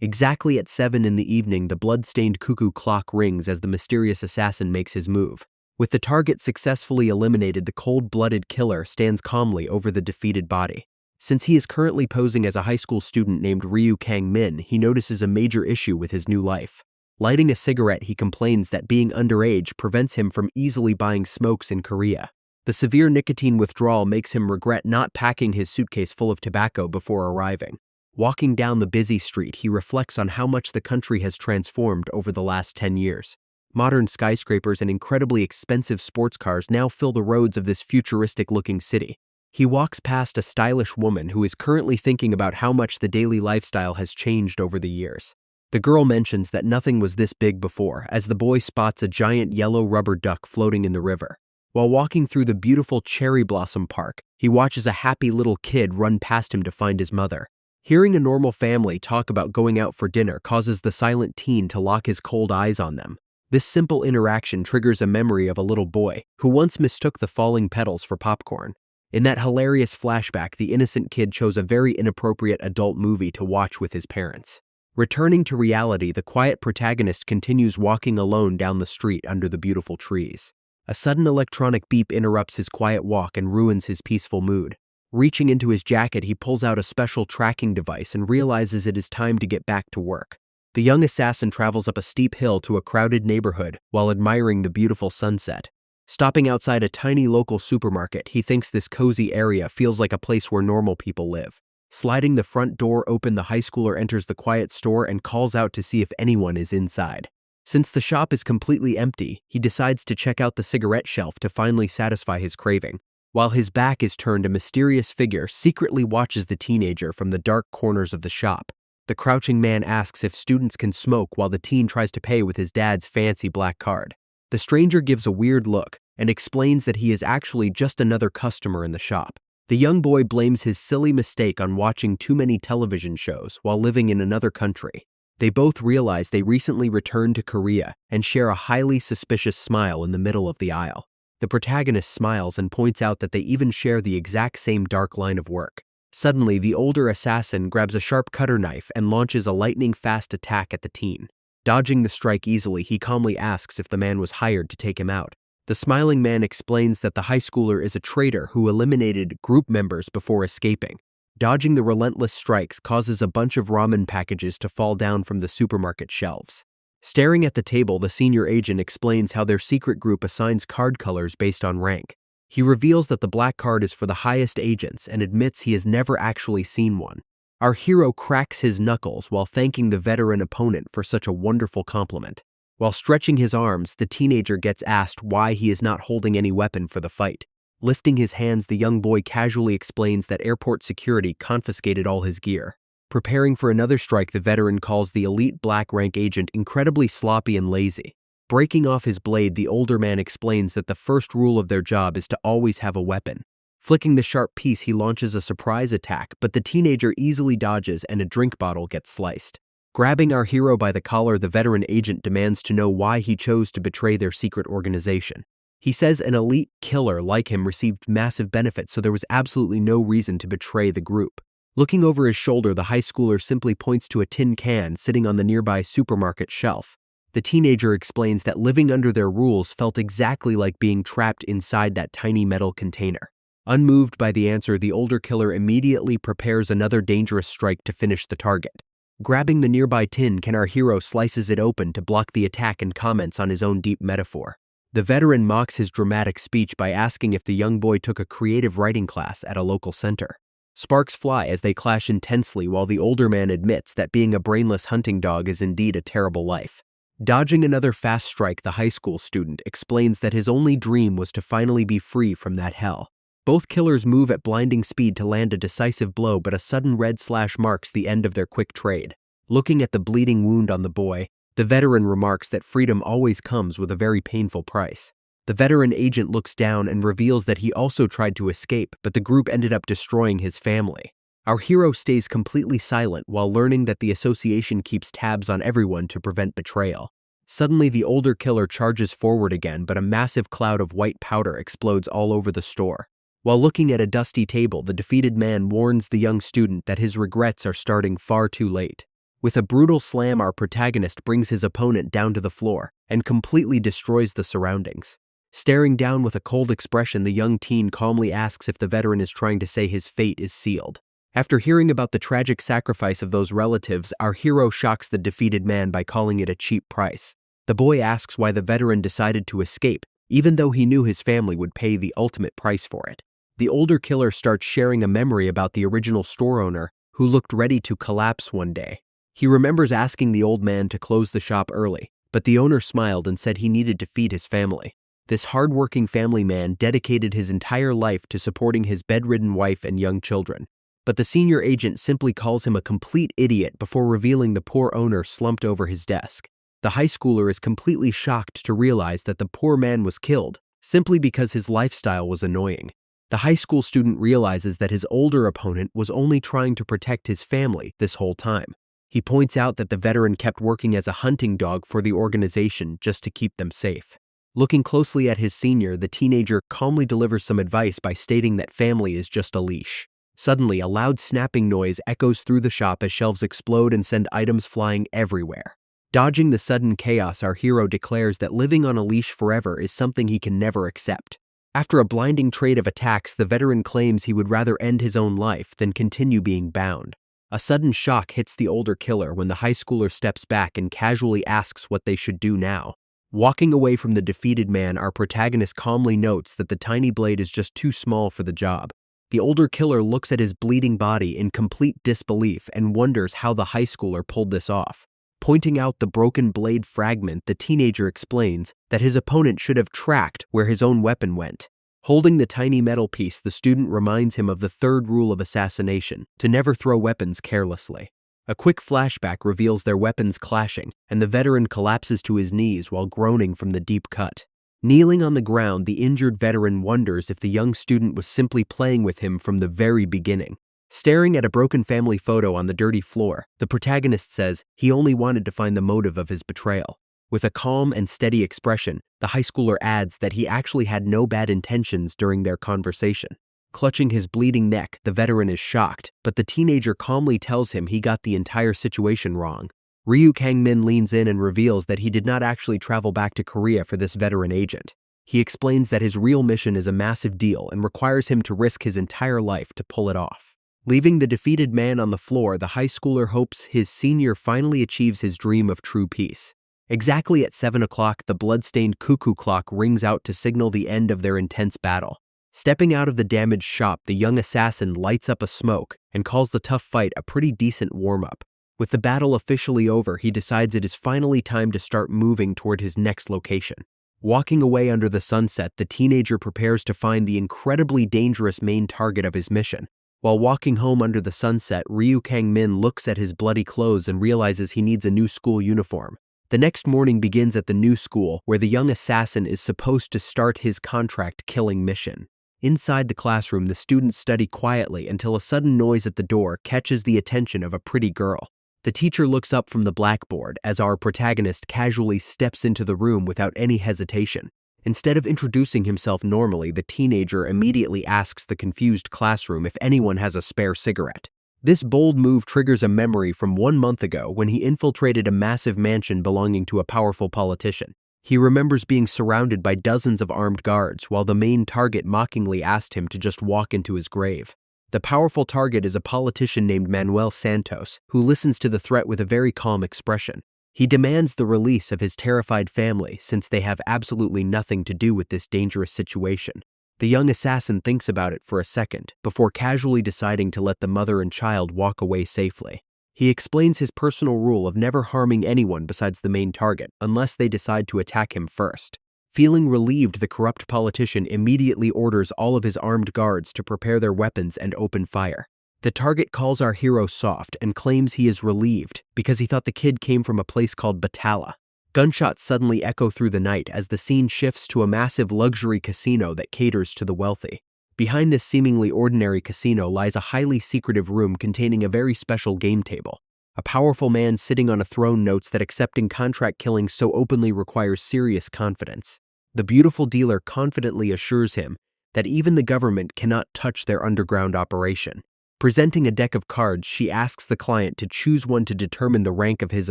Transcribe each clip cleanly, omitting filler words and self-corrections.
Exactly at 7 in the evening, the blood-stained cuckoo clock rings as the mysterious assassin makes his move. With the target successfully eliminated, the cold-blooded killer stands calmly over the defeated body. Since he is currently posing as a high school student named Ryu Kang-min, he notices a major issue with his new life. Lighting a cigarette, he complains that being underage prevents him from easily buying smokes in Korea. The severe nicotine withdrawal makes him regret not packing his suitcase full of tobacco before arriving. Walking down the busy street, he reflects on how much the country has transformed over the last 10 years. Modern skyscrapers and incredibly expensive sports cars now fill the roads of this futuristic-looking city. He walks past a stylish woman who is currently thinking about how much the daily lifestyle has changed over the years. The girl mentions that nothing was this big before, as the boy spots a giant yellow rubber duck floating in the river. While walking through the beautiful cherry blossom park, he watches a happy little kid run past him to find his mother. Hearing a normal family talk about going out for dinner causes the silent teen to lock his cold eyes on them. This simple interaction triggers a memory of a little boy who once mistook the falling petals for popcorn. In that hilarious flashback, the innocent kid chose a very inappropriate adult movie to watch with his parents. Returning to reality, the quiet protagonist continues walking alone down the street under the beautiful trees. A sudden electronic beep interrupts his quiet walk and ruins his peaceful mood. Reaching into his jacket, he pulls out a special tracking device and realizes it is time to get back to work. The young assassin travels up a steep hill to a crowded neighborhood while admiring the beautiful sunset. Stopping outside a tiny local supermarket, he thinks this cozy area feels like a place where normal people live. Sliding the front door open, the high schooler enters the quiet store and calls out to see if anyone is inside. Since the shop is completely empty, he decides to check out the cigarette shelf to finally satisfy his craving. While his back is turned, a mysterious figure secretly watches the teenager from the dark corners of the shop. The crouching man asks if students can smoke while the teen tries to pay with his dad's fancy black card. The stranger gives a weird look and explains that he is actually just another customer in the shop. The young boy blames his silly mistake on watching too many television shows while living in another country. They both realize they recently returned to Korea and share a highly suspicious smile in the middle of the aisle. The protagonist smiles and points out that they even share the exact same dark line of work. Suddenly, the older assassin grabs a sharp cutter knife and launches a lightning-fast attack at the teen. Dodging the strike easily, he calmly asks if the man was hired to take him out. The smiling man explains that the high schooler is a traitor who eliminated group members before escaping. Dodging the relentless strikes causes a bunch of ramen packages to fall down from the supermarket shelves. Staring at the table, the senior agent explains how their secret group assigns card colors based on rank. He reveals that the black card is for the highest agents and admits he has never actually seen one. Our hero cracks his knuckles while thanking the veteran opponent for such a wonderful compliment. While stretching his arms, the teenager gets asked why he is not holding any weapon for the fight. Lifting his hands, the young boy casually explains that airport security confiscated all his gear. Preparing for another strike, the veteran calls the elite black rank agent incredibly sloppy and lazy. Breaking off his blade, the older man explains that the first rule of their job is to always have a weapon. Flicking the sharp piece, he launches a surprise attack, but the teenager easily dodges and a drink bottle gets sliced. Grabbing our hero by the collar, the veteran agent demands to know why he chose to betray their secret organization. He says an elite killer like him received massive benefits, so there was absolutely no reason to betray the group. Looking over his shoulder, the high schooler simply points to a tin can sitting on the nearby supermarket shelf. The teenager explains that living under their rules felt exactly like being trapped inside that tiny metal container. Unmoved by the answer, the older killer immediately prepares another dangerous strike to finish the target. Grabbing the nearby tin can, our hero slices it open to block the attack and comments on his own deep metaphor. The veteran mocks his dramatic speech by asking if the young boy took a creative writing class at a local center. Sparks fly as they clash intensely while the older man admits that being a brainless hunting dog is indeed a terrible life. Dodging another fast strike, the high school student explains that his only dream was to finally be free from that hell. Both killers move at blinding speed to land a decisive blow, but a sudden red slash marks the end of their quick trade. Looking at the bleeding wound on the boy, the veteran remarks that freedom always comes with a very painful price. The veteran agent looks down and reveals that he also tried to escape, but the group ended up destroying his family. Our hero stays completely silent while learning that the association keeps tabs on everyone to prevent betrayal. Suddenly, the older killer charges forward again, but a massive cloud of white powder explodes all over the store. While looking at a dusty table, the defeated man warns the young student that his regrets are starting far too late. With a brutal slam, our protagonist brings his opponent down to the floor and completely destroys the surroundings. Staring down with a cold expression, the young teen calmly asks if the veteran is trying to say his fate is sealed. After hearing about the tragic sacrifice of those relatives, our hero shocks the defeated man by calling it a cheap price. The boy asks why the veteran decided to escape, even though he knew his family would pay the ultimate price for it. The older killer starts sharing a memory about the original store owner who looked ready to collapse one day. He remembers asking the old man to close the shop early, but the owner smiled and said he needed to feed his family. This hard-working family man dedicated his entire life to supporting his bedridden wife and young children. But the senior agent simply calls him a complete idiot before revealing the poor owner slumped over his desk. The high schooler is completely shocked to realize that the poor man was killed simply because his lifestyle was annoying. The high school student realizes that his older opponent was only trying to protect his family this whole time. He points out that the veteran kept working as a hunting dog for the organization just to keep them safe. Looking closely at his senior, the teenager calmly delivers some advice by stating that family is just a leash. Suddenly, a loud snapping noise echoes through the shop as shelves explode and send items flying everywhere. Dodging the sudden chaos, our hero declares that living on a leash forever is something he can never accept. After a blinding trade of attacks, the veteran claims he would rather end his own life than continue being bound. A sudden shock hits the older killer when the high schooler steps back and casually asks what they should do now. Walking away from the defeated man, our protagonist calmly notes that the tiny blade is just too small for the job. The older killer looks at his bleeding body in complete disbelief and wonders how the high schooler pulled this off. Pointing out the broken blade fragment, the teenager explains that his opponent should have tracked where his own weapon went. Holding the tiny metal piece, the student reminds him of the third rule of assassination, to never throw weapons carelessly. A quick flashback reveals their weapons clashing, and the veteran collapses to his knees while groaning from the deep cut. Kneeling on the ground, the injured veteran wonders if the young student was simply playing with him from the very beginning. Staring at a broken family photo on the dirty floor, the protagonist says he only wanted to find the motive of his betrayal. With a calm and steady expression, the high schooler adds that he actually had no bad intentions during their conversation. Clutching his bleeding neck, the veteran is shocked, but the teenager calmly tells him he got the entire situation wrong. Ryu Kang-min leans in and reveals that he did not actually travel back to Korea for this veteran agent. He explains that his real mission is a massive deal and requires him to risk his entire life to pull it off. Leaving the defeated man on the floor, the high schooler hopes his senior finally achieves his dream of true peace. Exactly at 7 o'clock, the blood-stained cuckoo clock rings out to signal the end of their intense battle. Stepping out of the damaged shop, the young assassin lights up a smoke and calls the tough fight a pretty decent warm-up. With the battle officially over, he decides it is finally time to start moving toward his next location. Walking away under the sunset, the teenager prepares to find the incredibly dangerous main target of his mission. While walking home under the sunset, Ryu Kang-min looks at his bloody clothes and realizes he needs a new school uniform. The next morning begins at the new school, where the young assassin is supposed to start his contract-killing mission. Inside the classroom, the students study quietly until a sudden noise at the door catches the attention of a pretty girl. The teacher looks up from the blackboard as our protagonist casually steps into the room without any hesitation. Instead of introducing himself normally, the teenager immediately asks the confused classroom if anyone has a spare cigarette. This bold move triggers a memory from 1 month ago when he infiltrated a massive mansion belonging to a powerful politician. He remembers being surrounded by dozens of armed guards while the main target mockingly asked him to just walk into his grave. The powerful target is a politician named Manuel Santos, who listens to the threat with a very calm expression. He demands the release of his terrified family since they have absolutely nothing to do with this dangerous situation. The young assassin thinks about it for a second before casually deciding to let the mother and child walk away safely. He explains his personal rule of never harming anyone besides the main target unless they decide to attack him first. Feeling relieved, the corrupt politician immediately orders all of his armed guards to prepare their weapons and open fire. The target calls our hero soft and claims he is relieved because he thought the kid came from a place called Batala. Gunshots suddenly echo through the night as the scene shifts to a massive luxury casino that caters to the wealthy. Behind this seemingly ordinary casino lies a highly secretive room containing a very special game table. A powerful man sitting on a throne notes that accepting contract killing so openly requires serious confidence. The beautiful dealer confidently assures him that even the government cannot touch their underground operation. Presenting a deck of cards, she asks the client to choose one to determine the rank of his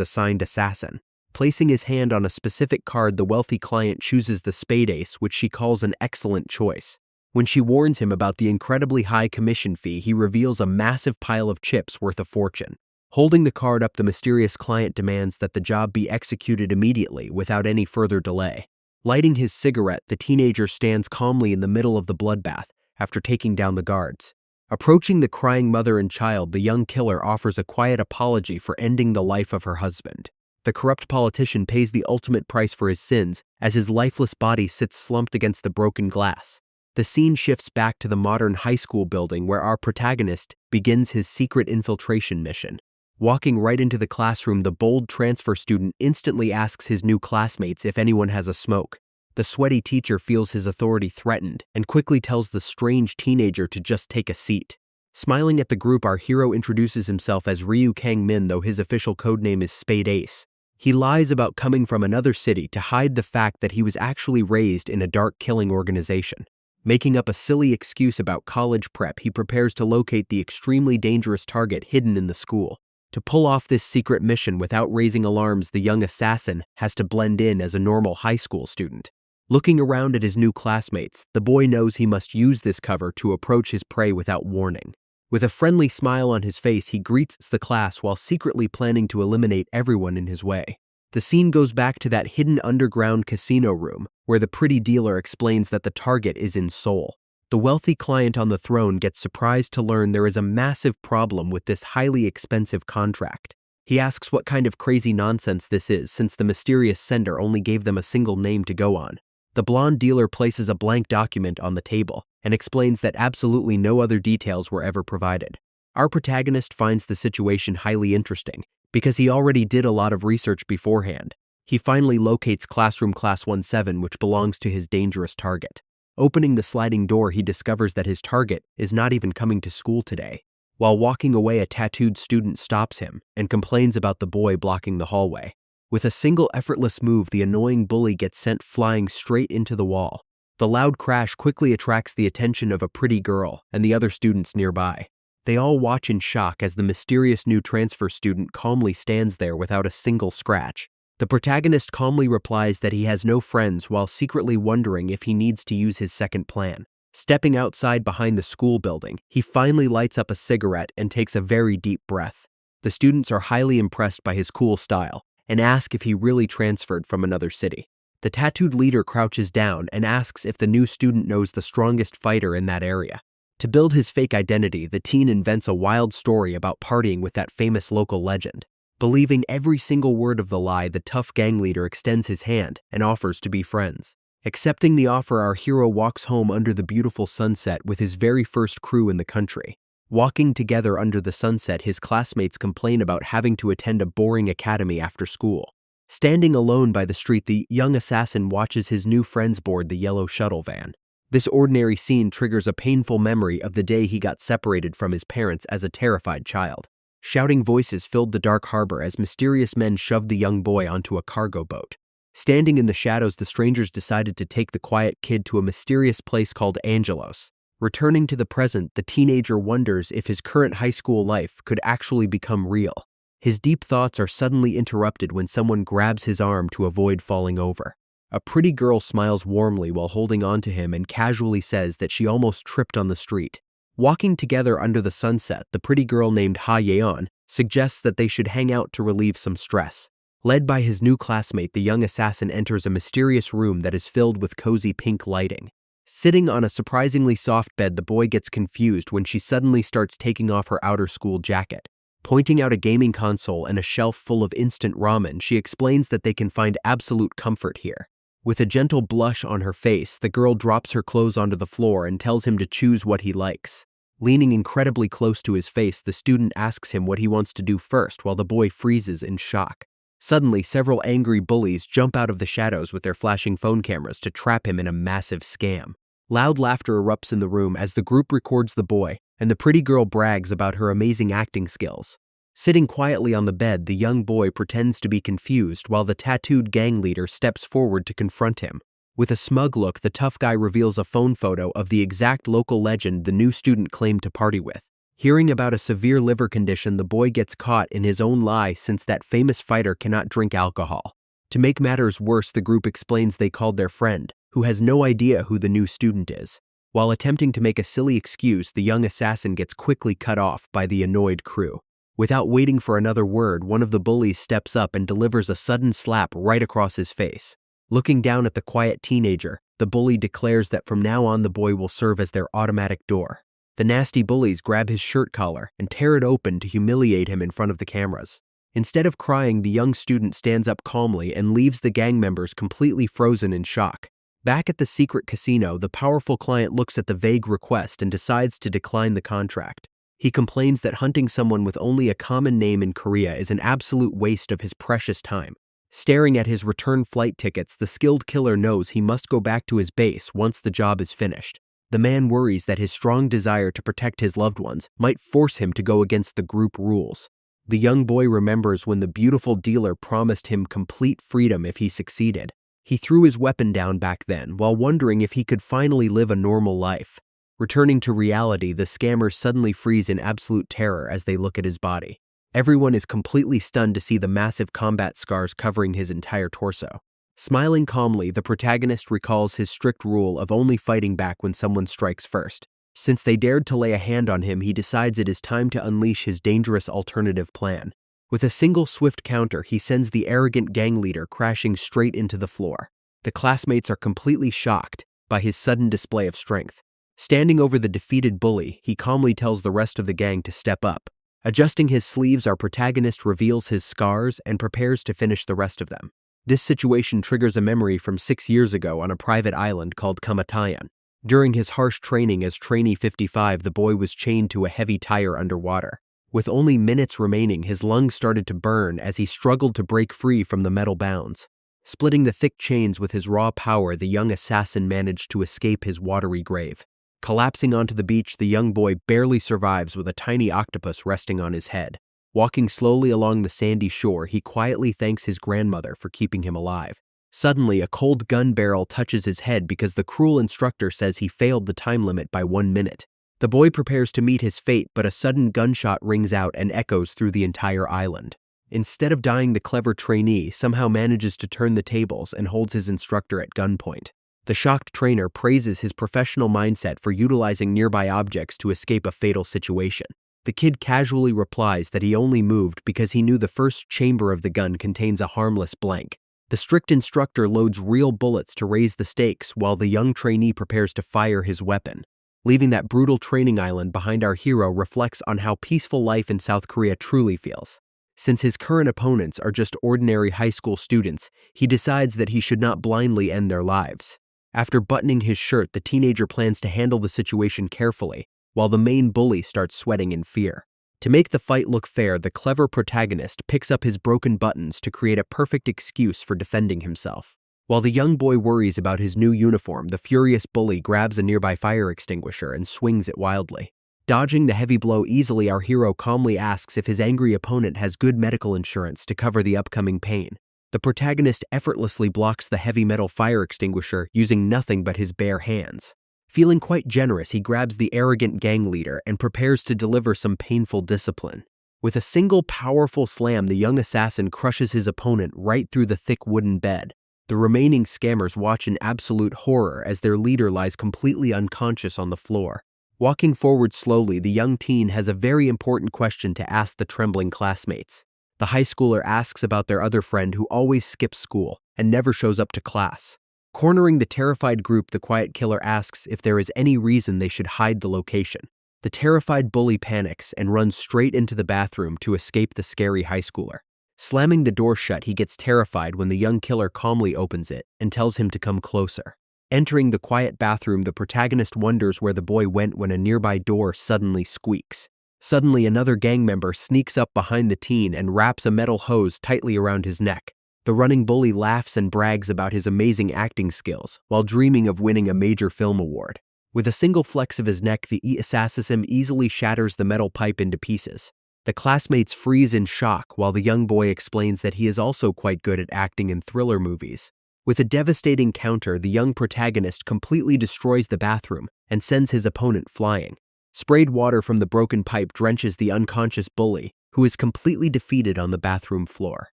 assigned assassin. Placing his hand on a specific card, the wealthy client chooses the spade ace, which she calls an excellent choice. When she warns him about the incredibly high commission fee, he reveals a massive pile of chips worth a fortune. Holding the card up, the mysterious client demands that the job be executed immediately without any further delay. Lighting his cigarette, the teenager stands calmly in the middle of the bloodbath after taking down the guards. Approaching the crying mother and child, the young killer offers a quiet apology for ending the life of her husband. The corrupt politician pays the ultimate price for his sins as his lifeless body sits slumped against the broken glass. The scene shifts back to the modern high school building where our protagonist begins his secret infiltration mission. Walking right into the classroom, the bold transfer student instantly asks his new classmates if anyone has a smoke. The sweaty teacher feels his authority threatened and quickly tells the strange teenager to just take a seat. Smiling at the group, our hero introduces himself as Ryu Kang-min, though his official codename is Spade Ace. He lies about coming from another city to hide the fact that he was actually raised in a dark killing organization. Making up a silly excuse about college prep, he prepares to locate the extremely dangerous target hidden in the school. To pull off this secret mission without raising alarms, the young assassin has to blend in as a normal high school student. Looking around at his new classmates, the boy knows he must use this cover to approach his prey without warning. With a friendly smile on his face, he greets the class while secretly planning to eliminate everyone in his way. The scene goes back to that hidden underground casino room, where the pretty dealer explains that the target is in Seoul. The wealthy client on the throne gets surprised to learn there is a massive problem with this highly expensive contract. He asks what kind of crazy nonsense this is, since the mysterious sender only gave them a single name to go on. The blonde dealer places a blank document on the table and explains that absolutely no other details were ever provided. Our protagonist finds the situation highly interesting because he already did a lot of research beforehand. He finally locates classroom class 17, which belongs to his dangerous target. Opening the sliding door, he discovers that his target is not even coming to school today. While walking away, a tattooed student stops him and complains about the boy blocking the hallway. With a single effortless move, the annoying bully gets sent flying straight into the wall. The loud crash quickly attracts the attention of a pretty girl and the other students nearby. They all watch in shock as the mysterious new transfer student calmly stands there without a single scratch. The protagonist calmly replies that he has no friends while secretly wondering if he needs to use his second plan. Stepping outside behind the school building, he finally lights up a cigarette and takes a very deep breath. The students are highly impressed by his cool style and ask if he really transferred from another city. The tattooed leader crouches down and asks if the new student knows the strongest fighter in that area. To build his fake identity, the teen invents a wild story about partying with that famous local legend. Believing every single word of the lie, the tough gang leader extends his hand and offers to be friends. Accepting the offer, our hero walks home under the beautiful sunset with his very first crew in the country. Walking together under the sunset, his classmates complain about having to attend a boring academy after school. Standing alone by the street, the young assassin watches his new friends board the yellow shuttle van. This ordinary scene triggers a painful memory of the day he got separated from his parents as a terrified child. Shouting voices filled the dark harbor as mysterious men shoved the young boy onto a cargo boat. Standing in the shadows, the strangers decided to take the quiet kid to a mysterious place called Angelos. Returning to the present, the teenager wonders if his current high school life could actually become real. His deep thoughts are suddenly interrupted when someone grabs his arm to avoid falling over. A pretty girl smiles warmly while holding on to him and casually says that she almost tripped on the street. Walking together under the sunset, the pretty girl named Ha Yeon suggests that they should hang out to relieve some stress. Led by his new classmate, the young assassin enters a mysterious room that is filled with cozy pink lighting. Sitting on a surprisingly soft bed, the boy gets confused when she suddenly starts taking off her outer school jacket. Pointing out a gaming console and a shelf full of instant ramen, she explains that they can find absolute comfort here. With a gentle blush on her face, the girl drops her clothes onto the floor and tells him to choose what he likes. Leaning incredibly close to his face, the student asks him what he wants to do first while the boy freezes in shock. Suddenly, several angry bullies jump out of the shadows with their flashing phone cameras to trap him in a massive scam. Loud laughter erupts in the room as the group records the boy, and the pretty girl brags about her amazing acting skills. Sitting quietly on the bed, the young boy pretends to be confused while the tattooed gang leader steps forward to confront him. With a smug look, the tough guy reveals a phone photo of the exact local legend the new student claimed to party with. Hearing about a severe liver condition, the boy gets caught in his own lie since that famous fighter cannot drink alcohol. To make matters worse, the group explains they called their friend, who has no idea who the new student is. While attempting to make a silly excuse, the young assassin gets quickly cut off by the annoyed crew. Without waiting for another word, one of the bullies steps up and delivers a sudden slap right across his face. Looking down at the quiet teenager, the bully declares that from now on the boy will serve as their automatic door. The nasty bullies grab his shirt collar and tear it open to humiliate him in front of the cameras. Instead of crying, the young student stands up calmly and leaves the gang members completely frozen in shock. Back at the secret casino, the powerful client looks at the vague request and decides to decline the contract. He complains that hunting someone with only a common name in Korea is an absolute waste of his precious time. Staring at his return flight tickets, the skilled killer knows he must go back to his base once the job is finished. The man worries that his strong desire to protect his loved ones might force him to go against the group rules. The young boy remembers when the beautiful dealer promised him complete freedom if he succeeded. He threw his weapon down back then while wondering if he could finally live a normal life. Returning to reality, the scammers suddenly freeze in absolute terror as they look at his body. Everyone is completely stunned to see the massive combat scars covering his entire torso. Smiling calmly, the protagonist recalls his strict rule of only fighting back when someone strikes first. Since they dared to lay a hand on him, he decides it is time to unleash his dangerous alternative plan. With a single swift counter, he sends the arrogant gang leader crashing straight into the floor. The classmates are completely shocked by his sudden display of strength. Standing over the defeated bully, he calmly tells the rest of the gang to step up. Adjusting his sleeves, our protagonist reveals his scars and prepares to finish the rest of them. This situation triggers a memory from 6 years ago on a private island called Kamatayan. During his harsh training as Trainee 55, the boy was chained to a heavy tire underwater. With only minutes remaining, his lungs started to burn as he struggled to break free from the metal bounds. Splitting the thick chains with his raw power, the young assassin managed to escape his watery grave. Collapsing onto the beach, the young boy barely survives with a tiny octopus resting on his head. Walking slowly along the sandy shore, he quietly thanks his grandmother for keeping him alive. Suddenly, a cold gun barrel touches his head because the cruel instructor says he failed the time limit by 1 minute. The boy prepares to meet his fate, but a sudden gunshot rings out and echoes through the entire island. Instead of dying, the clever trainee somehow manages to turn the tables and holds his instructor at gunpoint. The shocked trainer praises his professional mindset for utilizing nearby objects to escape a fatal situation. The kid casually replies that he only moved because he knew the first chamber of the gun contains a harmless blank. The strict instructor loads real bullets to raise the stakes while the young trainee prepares to fire his weapon. Leaving that brutal training island behind, our hero reflects on how peaceful life in South Korea truly feels. Since his current opponents are just ordinary high school students, he decides that he should not blindly end their lives. After buttoning his shirt, the teenager plans to handle the situation carefully, while the main bully starts sweating in fear. To make the fight look fair, the clever protagonist picks up his broken buttons to create a perfect excuse for defending himself. While the young boy worries about his new uniform, the furious bully grabs a nearby fire extinguisher and swings it wildly. Dodging the heavy blow easily, our hero calmly asks if his angry opponent has good medical insurance to cover the upcoming pain. The protagonist effortlessly blocks the heavy metal fire extinguisher using nothing but his bare hands. Feeling quite generous, he grabs the arrogant gang leader and prepares to deliver some painful discipline. With a single powerful slam, the young assassin crushes his opponent right through the thick wooden bed. The remaining scammers watch in absolute horror as their leader lies completely unconscious on the floor. Walking forward slowly, the young teen has a very important question to ask the trembling classmates. The high schooler asks about their other friend who always skips school and never shows up to class. Cornering the terrified group, the quiet killer asks if there is any reason they should hide the location. The terrified bully panics and runs straight into the bathroom to escape the scary high schooler. Slamming the door shut, he gets terrified when the young killer calmly opens it and tells him to come closer. Entering the quiet bathroom, the protagonist wonders where the boy went when a nearby door suddenly squeaks. Suddenly, another gang member sneaks up behind the teen and wraps a metal hose tightly around his neck. The running bully laughs and brags about his amazing acting skills while dreaming of winning a major film award. With a single flex of his neck, the assassin easily shatters the metal pipe into pieces. The classmates freeze in shock while the young boy explains that he is also quite good at acting in thriller movies. With a devastating counter, the young protagonist completely destroys the bathroom and sends his opponent flying. Sprayed water from the broken pipe drenches the unconscious bully, who is completely defeated on the bathroom floor.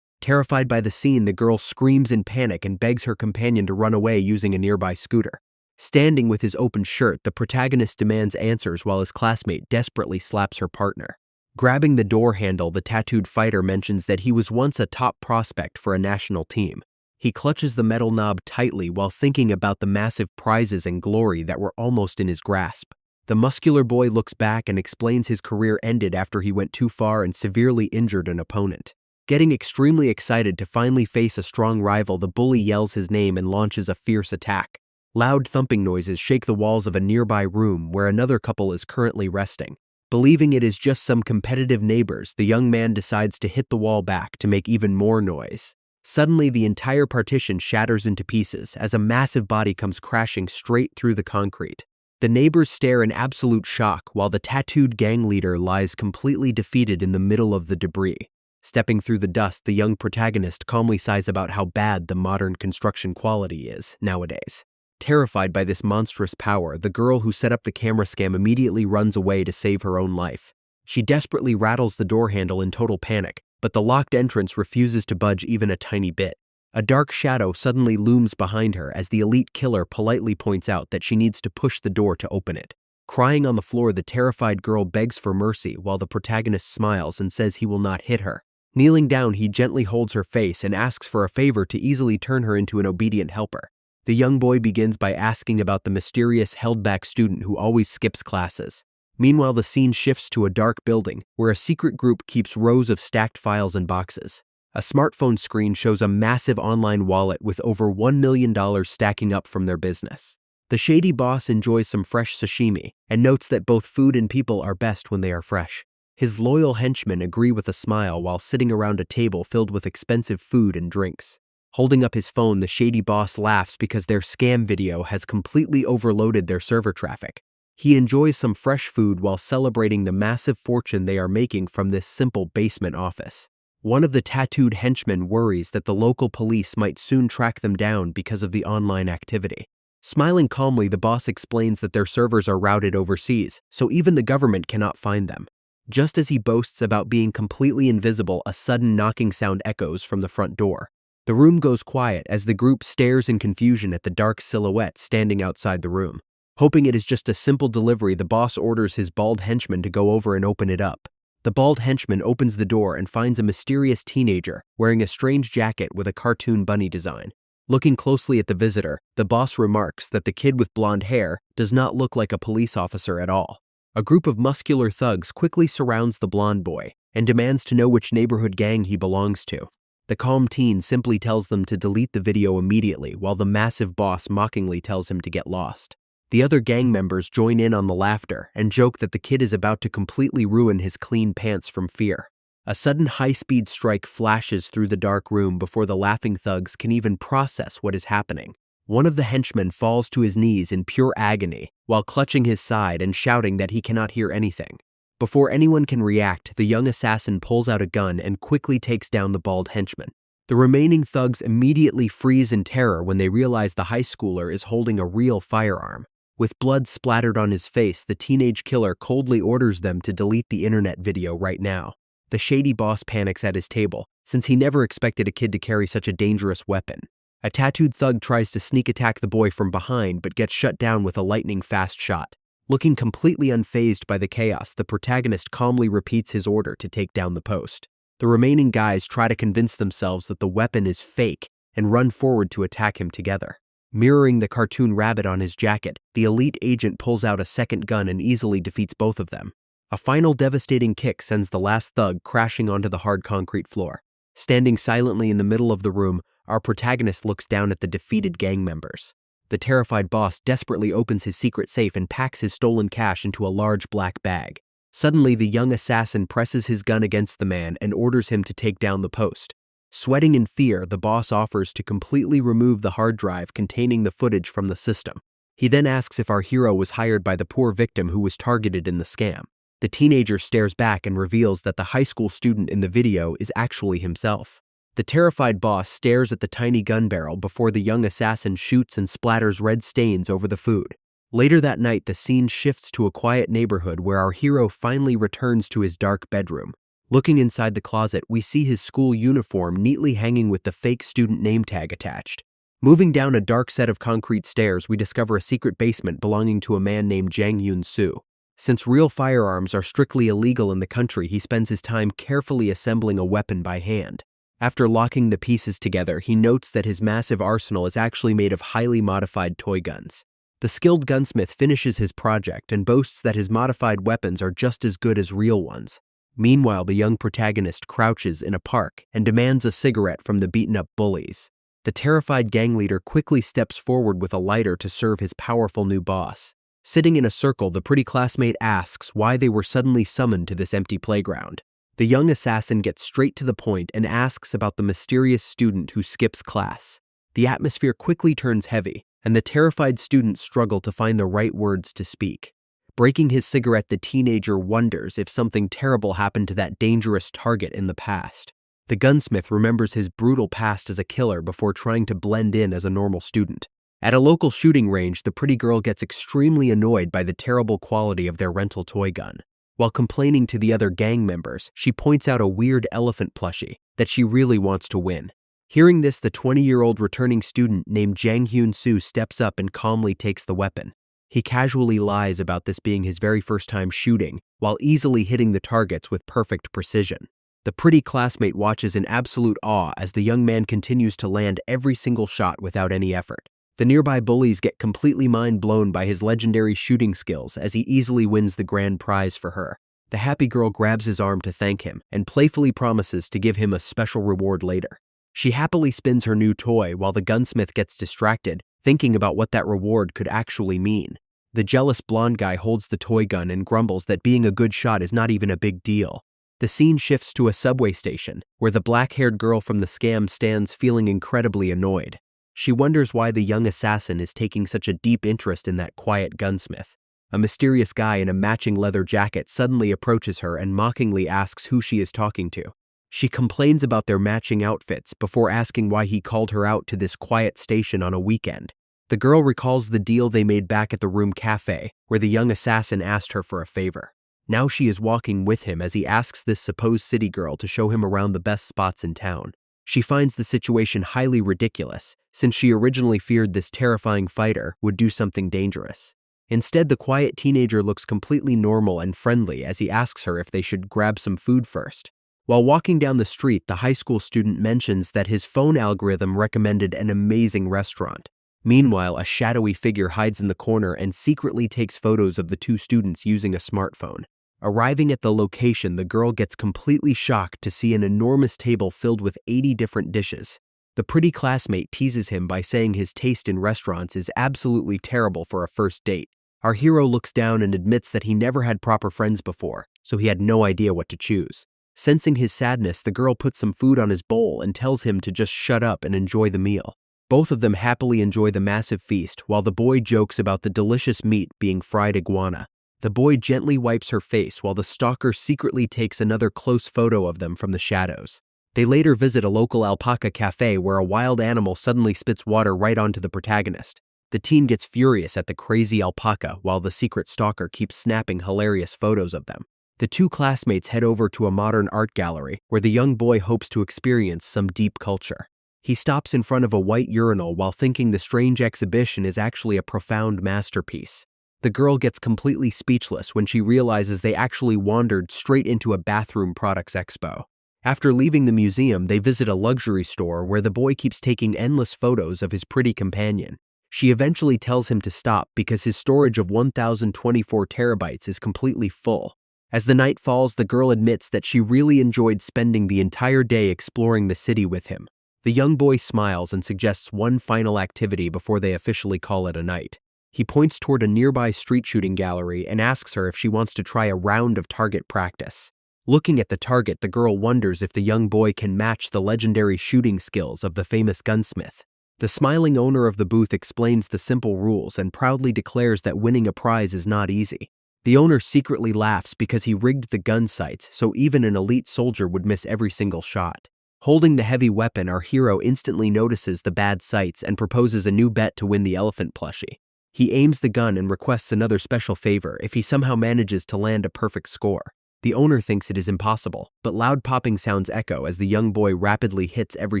Terrified by the scene, the girl screams in panic and begs her companion to run away using a nearby scooter. Standing with his open shirt, the protagonist demands answers while his classmate desperately slaps her partner. Grabbing the door handle, the tattooed fighter mentions that he was once a top prospect for a national team. He clutches the metal knob tightly while thinking about the massive prizes and glory that were almost in his grasp. The muscular boy looks back and explains his career ended after he went too far and severely injured an opponent. Getting extremely excited to finally face a strong rival, the bully yells his name and launches a fierce attack. Loud thumping noises shake the walls of a nearby room where another couple is currently resting. Believing it is just some competitive neighbors, the young man decides to hit the wall back to make even more noise. Suddenly, the entire partition shatters into pieces as a massive body comes crashing straight through the concrete. The neighbors stare in absolute shock while the tattooed gang leader lies completely defeated in the middle of the debris. Stepping through the dust, the young protagonist calmly sighs about how bad the modern construction quality is nowadays. Terrified by this monstrous power, the girl who set up the camera scam immediately runs away to save her own life. She desperately rattles the door handle in total panic, but the locked entrance refuses to budge even a tiny bit. A dark shadow suddenly looms behind her as the elite killer politely points out that she needs to push the door to open it. Crying on the floor, the terrified girl begs for mercy while the protagonist smiles and says he will not hit her. Kneeling down, he gently holds her face and asks for a favor to easily turn her into an obedient helper. The young boy begins by asking about the mysterious held-back student who always skips classes. Meanwhile, the scene shifts to a dark building where a secret group keeps rows of stacked files and boxes. A smartphone screen shows a massive online wallet with over $1 million stacking up from their business. The shady boss enjoys some fresh sashimi and notes that both food and people are best when they are fresh. His loyal henchmen agree with a smile while sitting around a table filled with expensive food and drinks. Holding up his phone, the shady boss laughs because their scam video has completely overloaded their server traffic. He enjoys some fresh food while celebrating the massive fortune they are making from this simple basement office. One of the tattooed henchmen worries that the local police might soon track them down because of the online activity. Smiling calmly, the boss explains that their servers are routed overseas, so even the government cannot find them. Just as he boasts about being completely invisible, a sudden knocking sound echoes from the front door. The room goes quiet as the group stares in confusion at the dark silhouette standing outside the room. Hoping it is just a simple delivery, the boss orders his bald henchman to go over and open it up. The bald henchman opens the door and finds a mysterious teenager wearing a strange jacket with a cartoon bunny design. Looking closely at the visitor, the boss remarks that the kid with blonde hair does not look like a police officer at all. A group of muscular thugs quickly surrounds the blonde boy and demands to know which neighborhood gang he belongs to. The calm teen simply tells them to delete the video immediately while the massive boss mockingly tells him to get lost. The other gang members join in on the laughter and joke that the kid is about to completely ruin his clean pants from fear. A sudden high-speed strike flashes through the dark room before the laughing thugs can even process what is happening. One of the henchmen falls to his knees in pure agony while clutching his side and shouting that he cannot hear anything. Before anyone can react, the young assassin pulls out a gun and quickly takes down the bald henchman. The remaining thugs immediately freeze in terror when they realize the high schooler is holding a real firearm. With blood splattered on his face, the teenage killer coldly orders them to delete the internet video right now. The shady boss panics at his table, since he never expected a kid to carry such a dangerous weapon. A tattooed thug tries to sneak attack the boy from behind but gets shut down with a lightning-fast shot. Looking completely unfazed by the chaos, the protagonist calmly repeats his order to take down the post. The remaining guys try to convince themselves that the weapon is fake and run forward to attack him together. Mirroring the cartoon rabbit on his jacket, the elite agent pulls out a second gun and easily defeats both of them. A final devastating kick sends the last thug crashing onto the hard concrete floor. Standing silently in the middle of the room, our protagonist looks down at the defeated gang members. The terrified boss desperately opens his secret safe and packs his stolen cash into a large black bag. Suddenly, the young assassin presses his gun against the man and orders him to take down the post. Sweating in fear, the boss offers to completely remove the hard drive containing the footage from the system. He then asks if our hero was hired by the poor victim who was targeted in the scam. The teenager stares back and reveals that the high school student in the video is actually himself. The terrified boss stares at the tiny gun barrel before the young assassin shoots and splatters red stains over the food. Later that night, the scene shifts to a quiet neighborhood where our hero finally returns to his dark bedroom. Looking inside the closet, we see his school uniform neatly hanging with the fake student name tag attached. Moving down a dark set of concrete stairs, we discover a secret basement belonging to a man named Jang Yoon-soo. Since real firearms are strictly illegal in the country, he spends his time carefully assembling a weapon by hand. After locking the pieces together, he notes that his massive arsenal is actually made of highly modified toy guns. The skilled gunsmith finishes his project and boasts that his modified weapons are just as good as real ones. Meanwhile, the young protagonist crouches in a park and demands a cigarette from the beaten-up bullies. The terrified gang leader quickly steps forward with a lighter to serve his powerful new boss. Sitting in a circle, the pretty classmate asks why they were suddenly summoned to this empty playground. The young assassin gets straight to the point and asks about the mysterious student who skips class. The atmosphere quickly turns heavy, and the terrified students struggle to find the right words to speak. Breaking his cigarette, the teenager wonders if something terrible happened to that dangerous target in the past. The gunsmith remembers his brutal past as a killer before trying to blend in as a normal student. At a local shooting range, the pretty girl gets extremely annoyed by the terrible quality of their rental toy gun. While complaining to the other gang members, she points out a weird elephant plushie that she really wants to win. Hearing this, the 20-year-old returning student named Jang Hyun-soo steps up and calmly takes the weapon. He casually lies about this being his very first time shooting, while easily hitting the targets with perfect precision. The pretty classmate watches in absolute awe as the young man continues to land every single shot without any effort. The nearby bullies get completely mind-blown by his legendary shooting skills as he easily wins the grand prize for her. The happy girl grabs his arm to thank him and playfully promises to give him a special reward later. She happily spins her new toy while the gunsmith gets distracted, thinking about what that reward could actually mean. The jealous blonde guy holds the toy gun and grumbles that being a good shot is not even a big deal. The scene shifts to a subway station, where the black-haired girl from the scam stands feeling incredibly annoyed. She wonders why the young assassin is taking such a deep interest in that quiet gunsmith. A mysterious guy in a matching leather jacket suddenly approaches her and mockingly asks who she is talking to. She complains about their matching outfits before asking why he called her out to this quiet station on a weekend. The girl recalls the deal they made back at the Room Cafe, where the young assassin asked her for a favor. Now she is walking with him as he asks this supposed city girl to show him around the best spots in town. She finds the situation highly ridiculous, since she originally feared this terrifying fighter would do something dangerous. Instead, the quiet teenager looks completely normal and friendly as he asks her if they should grab some food first. While walking down the street, the high school student mentions that his phone algorithm recommended an amazing restaurant. Meanwhile, a shadowy figure hides in the corner and secretly takes photos of the two students using a smartphone. Arriving at the location, the girl gets completely shocked to see an enormous table filled with 80 different dishes. The pretty classmate teases him by saying his taste in restaurants is absolutely terrible for a first date. Our hero looks down and admits that he never had proper friends before, so he had no idea what to choose. Sensing his sadness, the girl puts some food on his bowl and tells him to just shut up and enjoy the meal. Both of them happily enjoy the massive feast, while the boy jokes about the delicious meat being fried iguana. The boy gently wipes her face while the stalker secretly takes another close photo of them from the shadows. They later visit a local alpaca cafe where a wild animal suddenly spits water right onto the protagonist. The teen gets furious at the crazy alpaca while the secret stalker keeps snapping hilarious photos of them. The two classmates head over to a modern art gallery where the young boy hopes to experience some deep culture. He stops in front of a white urinal while thinking the strange exhibition is actually a profound masterpiece. The girl gets completely speechless when she realizes they actually wandered straight into a bathroom products expo. After leaving the museum, they visit a luxury store where the boy keeps taking endless photos of his pretty companion. She eventually tells him to stop because his storage of 1,024 terabytes is completely full. As the night falls, the girl admits that she really enjoyed spending the entire day exploring the city with him. The young boy smiles and suggests one final activity before they officially call it a night. He points toward a nearby street shooting gallery and asks her if she wants to try a round of target practice. Looking at the target, the girl wonders if the young boy can match the legendary shooting skills of the famous gunsmith. The smiling owner of the booth explains the simple rules and proudly declares that winning a prize is not easy. The owner secretly laughs because he rigged the gun sights so even an elite soldier would miss every single shot. Holding the heavy weapon, our hero instantly notices the bad sights and proposes a new bet to win the elephant plushie. He aims the gun and requests another special favor if he somehow manages to land a perfect score. The owner thinks it is impossible, but loud popping sounds echo as the young boy rapidly hits every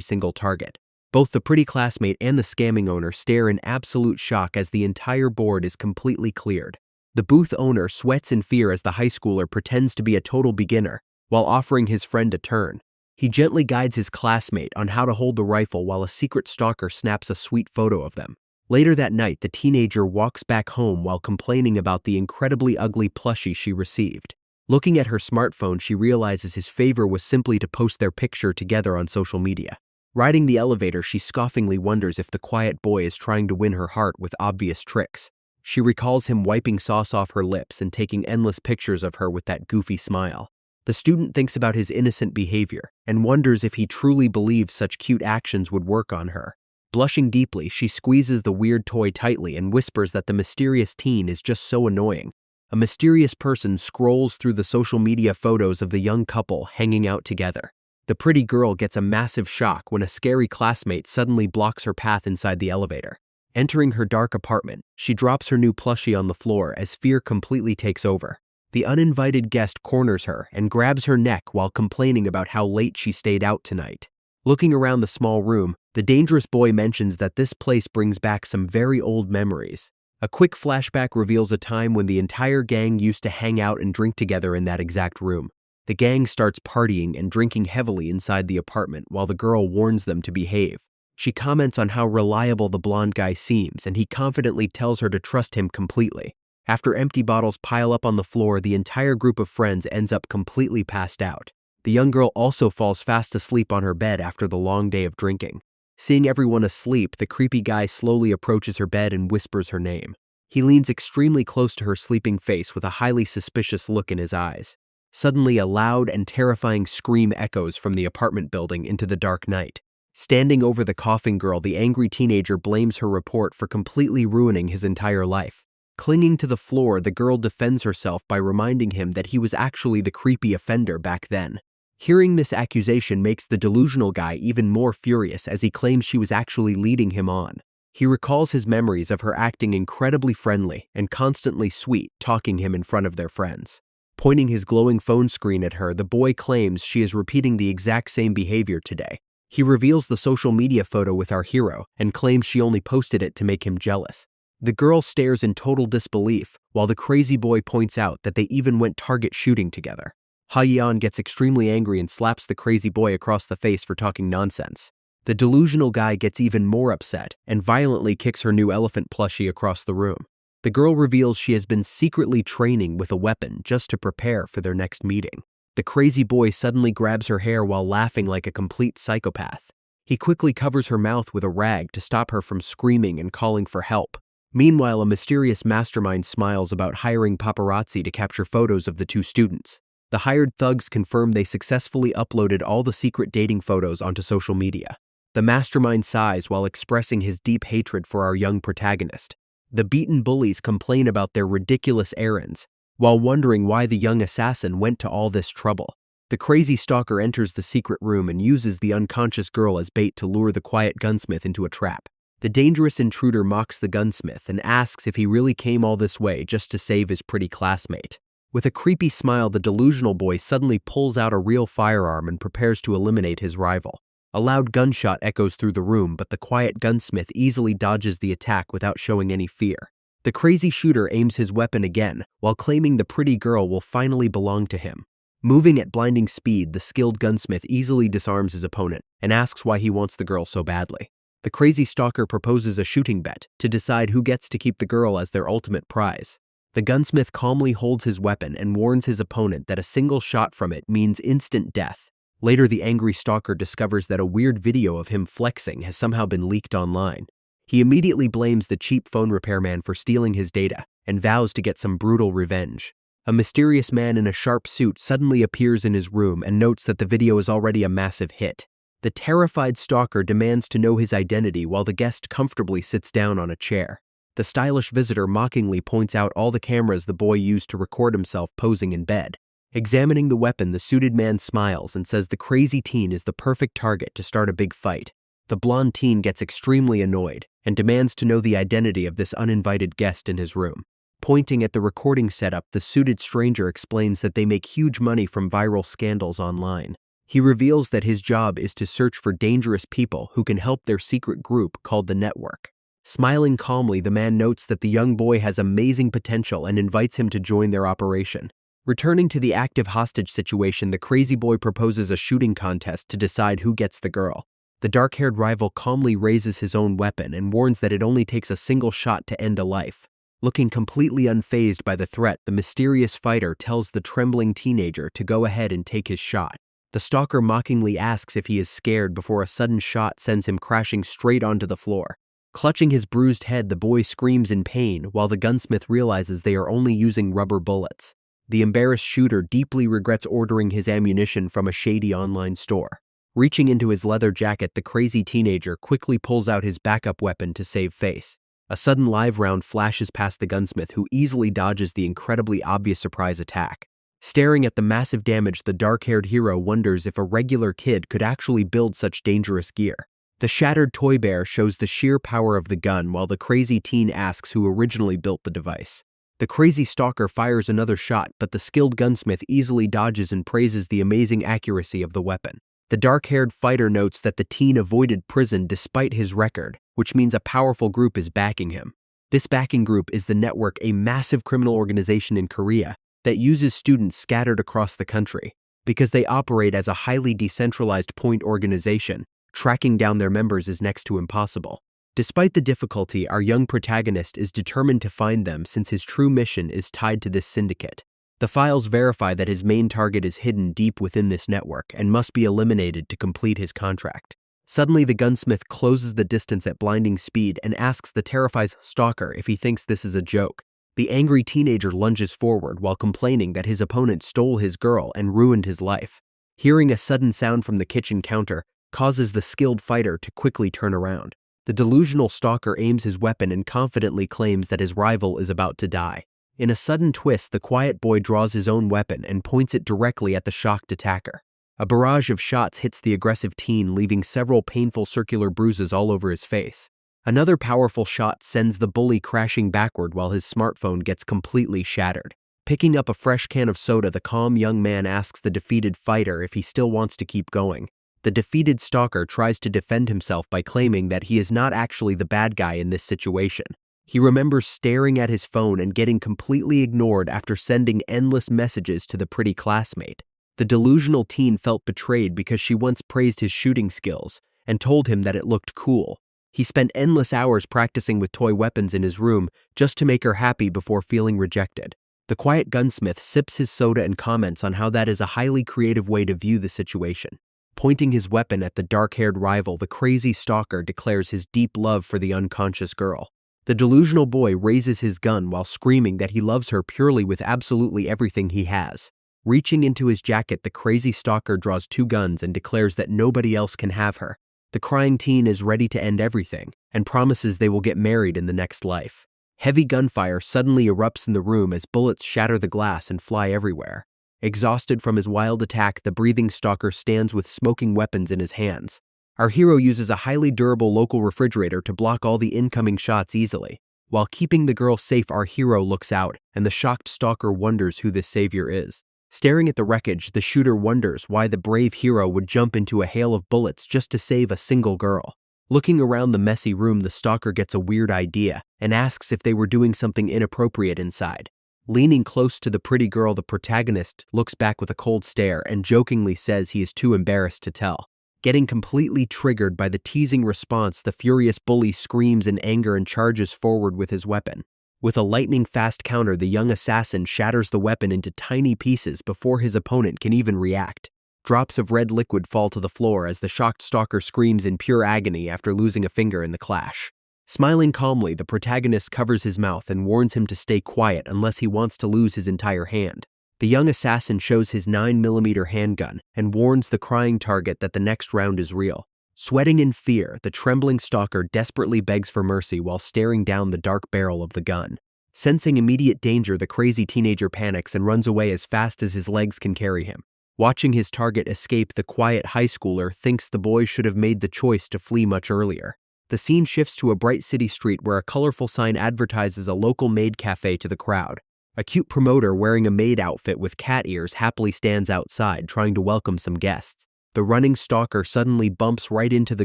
single target. Both the pretty classmate and the scamming owner stare in absolute shock as the entire board is completely cleared. The booth owner sweats in fear as the high schooler pretends to be a total beginner while offering his friend a turn. He gently guides his classmate on how to hold the rifle while a secret stalker snaps a sweet photo of them. Later that night, the teenager walks back home while complaining about the incredibly ugly plushie she received. Looking at her smartphone, she realizes his favor was simply to post their picture together on social media. Riding the elevator, she scoffingly wonders if the quiet boy is trying to win her heart with obvious tricks. She recalls him wiping sauce off her lips and taking endless pictures of her with that goofy smile. The student thinks about his innocent behavior and wonders if he truly believes such cute actions would work on her. Blushing deeply, she squeezes the weird toy tightly and whispers that the mysterious teen is just so annoying. A mysterious person scrolls through the social media photos of the young couple hanging out together. The pretty girl gets a massive shock when a scary classmate suddenly blocks her path inside the elevator. Entering her dark apartment, she drops her new plushie on the floor as fear completely takes over. The uninvited guest corners her and grabs her neck while complaining about how late she stayed out tonight. Looking around the small room, the dangerous boy mentions that this place brings back some very old memories. A quick flashback reveals a time when the entire gang used to hang out and drink together in that exact room. The gang starts partying and drinking heavily inside the apartment while the girl warns them to behave. She comments on how reliable the blonde guy seems, and he confidently tells her to trust him completely. After empty bottles pile up on the floor, the entire group of friends ends up completely passed out. The young girl also falls fast asleep on her bed after the long day of drinking. Seeing everyone asleep, the creepy guy slowly approaches her bed and whispers her name. He leans extremely close to her sleeping face with a highly suspicious look in his eyes. Suddenly, a loud and terrifying scream echoes from the apartment building into the dark night. Standing over the coughing girl, the angry teenager blames her report for completely ruining his entire life. Clinging to the floor, the girl defends herself by reminding him that he was actually the creepy offender back then. Hearing this accusation makes the delusional guy even more furious as he claims she was actually leading him on. He recalls his memories of her acting incredibly friendly and constantly sweet, talking him in front of their friends. Pointing his glowing phone screen at her, the boy claims she is repeating the exact same behavior today. He reveals the social media photo with our hero and claims she only posted it to make him jealous. The girl stares in total disbelief, while the crazy boy points out that they even went target shooting together. Ha-yeon gets extremely angry and slaps the crazy boy across the face for talking nonsense. The delusional guy gets even more upset and violently kicks her new elephant plushie across the room. The girl reveals she has been secretly training with a weapon just to prepare for their next meeting. The crazy boy suddenly grabs her hair while laughing like a complete psychopath. He quickly covers her mouth with a rag to stop her from screaming and calling for help. Meanwhile, a mysterious mastermind smiles about hiring paparazzi to capture photos of the two students. The hired thugs confirm they successfully uploaded all the secret dating photos onto social media. The mastermind sighs while expressing his deep hatred for our young protagonist. The beaten bullies complain about their ridiculous errands, while wondering why the young assassin went to all this trouble. The crazy stalker enters the secret room and uses the unconscious girl as bait to lure the quiet gunsmith into a trap. The dangerous intruder mocks the gunsmith and asks if he really came all this way just to save his pretty classmate. With a creepy smile, the delusional boy suddenly pulls out a real firearm and prepares to eliminate his rival. A loud gunshot echoes through the room, but the quiet gunsmith easily dodges the attack without showing any fear. The crazy shooter aims his weapon again, while claiming the pretty girl will finally belong to him. Moving at blinding speed, the skilled gunsmith easily disarms his opponent and asks why he wants the girl so badly. The crazy stalker proposes a shooting bet to decide who gets to keep the girl as their ultimate prize. The gunsmith calmly holds his weapon and warns his opponent that a single shot from it means instant death. Later, the angry stalker discovers that a weird video of him flexing has somehow been leaked online. He immediately blames the cheap phone repairman for stealing his data and vows to get some brutal revenge. A mysterious man in a sharp suit suddenly appears in his room and notes that the video is already a massive hit. The terrified stalker demands to know his identity while the guest comfortably sits down on a chair. The stylish visitor mockingly points out all the cameras the boy used to record himself posing in bed. Examining the weapon, the suited man smiles and says the crazy teen is the perfect target to start a big fight. The blonde teen gets extremely annoyed and demands to know the identity of this uninvited guest in his room. Pointing at the recording setup, the suited stranger explains that they make huge money from viral scandals online. He reveals that his job is to search for dangerous people who can help their secret group called the Network. Smiling calmly, the man notes that the young boy has amazing potential and invites him to join their operation. Returning to the active hostage situation, the crazy boy proposes a shooting contest to decide who gets the girl. The dark-haired rival calmly raises his own weapon and warns that it only takes a single shot to end a life. Looking completely unfazed by the threat, the mysterious fighter tells the trembling teenager to go ahead and take his shot. The stalker mockingly asks if he is scared before a sudden shot sends him crashing straight onto the floor. Clutching his bruised head, the boy screams in pain while the gunsmith realizes they are only using rubber bullets. The embarrassed shooter deeply regrets ordering his ammunition from a shady online store. Reaching into his leather jacket, the crazy teenager quickly pulls out his backup weapon to save face. A sudden live round flashes past the gunsmith, who easily dodges the incredibly obvious surprise attack. Staring at the massive damage, the dark-haired hero wonders if a regular kid could actually build such dangerous gear. The shattered toy bear shows the sheer power of the gun, while the crazy teen asks who originally built the device. The crazy stalker fires another shot, but the skilled gunsmith easily dodges and praises the amazing accuracy of the weapon. The dark-haired fighter notes that the teen avoided prison despite his record, which means a powerful group is backing him. This backing group is the Network, a massive criminal organization in Korea that uses students scattered across the country. Because they operate as a highly decentralized point organization, tracking down their members is next to impossible. Despite the difficulty, our young protagonist is determined to find them since his true mission is tied to this syndicate. The files verify that his main target is hidden deep within this network and must be eliminated to complete his contract. Suddenly, the gunsmith closes the distance at blinding speed and asks the terrified stalker if he thinks this is a joke. The angry teenager lunges forward while complaining that his opponent stole his girl and ruined his life. Hearing a sudden sound from the kitchen counter causes the skilled fighter to quickly turn around. The delusional stalker aims his weapon and confidently claims that his rival is about to die. In a sudden twist, the quiet boy draws his own weapon and points it directly at the shocked attacker. A barrage of shots hits the aggressive teen, leaving several painful circular bruises all over his face. Another powerful shot sends the bully crashing backward while his smartphone gets completely shattered. Picking up a fresh can of soda, the calm young man asks the defeated fighter if he still wants to keep going. The defeated stalker tries to defend himself by claiming that he is not actually the bad guy in this situation. He remembers staring at his phone and getting completely ignored after sending endless messages to the pretty classmate. The delusional teen felt betrayed because she once praised his shooting skills and told him that it looked cool. He spent endless hours practicing with toy weapons in his room just to make her happy before feeling rejected. The quiet gunsmith sips his soda and comments on how that is a highly creative way to view the situation. Pointing his weapon at the dark-haired rival, the crazy stalker declares his deep love for the unconscious girl. The delusional boy raises his gun while screaming that he loves her purely with absolutely everything he has. Reaching into his jacket, the crazy stalker draws two guns and declares that nobody else can have her. The crying teen is ready to end everything and promises they will get married in the next life. Heavy gunfire suddenly erupts in the room as bullets shatter the glass and fly everywhere. Exhausted from his wild attack, the breathing stalker stands with smoking weapons in his hands. Our hero uses a highly durable local refrigerator to block all the incoming shots easily. While keeping the girl safe, our hero looks out, and the shocked stalker wonders who this savior is. Staring at the wreckage, the shooter wonders why the brave hero would jump into a hail of bullets just to save a single girl. Looking around the messy room, the stalker gets a weird idea and asks if they were doing something inappropriate inside. Leaning close to the pretty girl, the protagonist looks back with a cold stare and jokingly says he is too embarrassed to tell. Getting completely triggered by the teasing response, the furious bully screams in anger and charges forward with his weapon. With a lightning-fast counter, the young assassin shatters the weapon into tiny pieces before his opponent can even react. Drops of red liquid fall to the floor as the shocked stalker screams in pure agony after losing a finger in the clash. Smiling calmly, the protagonist covers his mouth and warns him to stay quiet unless he wants to lose his entire hand. The young assassin shows his 9mm handgun and warns the crying target that the next round is real. Sweating in fear, the trembling stalker desperately begs for mercy while staring down the dark barrel of the gun. Sensing immediate danger, the crazy teenager panics and runs away as fast as his legs can carry him. Watching his target escape, the quiet high schooler thinks the boy should have made the choice to flee much earlier. The scene shifts to a bright city street where a colorful sign advertises a local maid cafe to the crowd. A cute promoter wearing a maid outfit with cat ears happily stands outside, trying to welcome some guests. The running stalker suddenly bumps right into the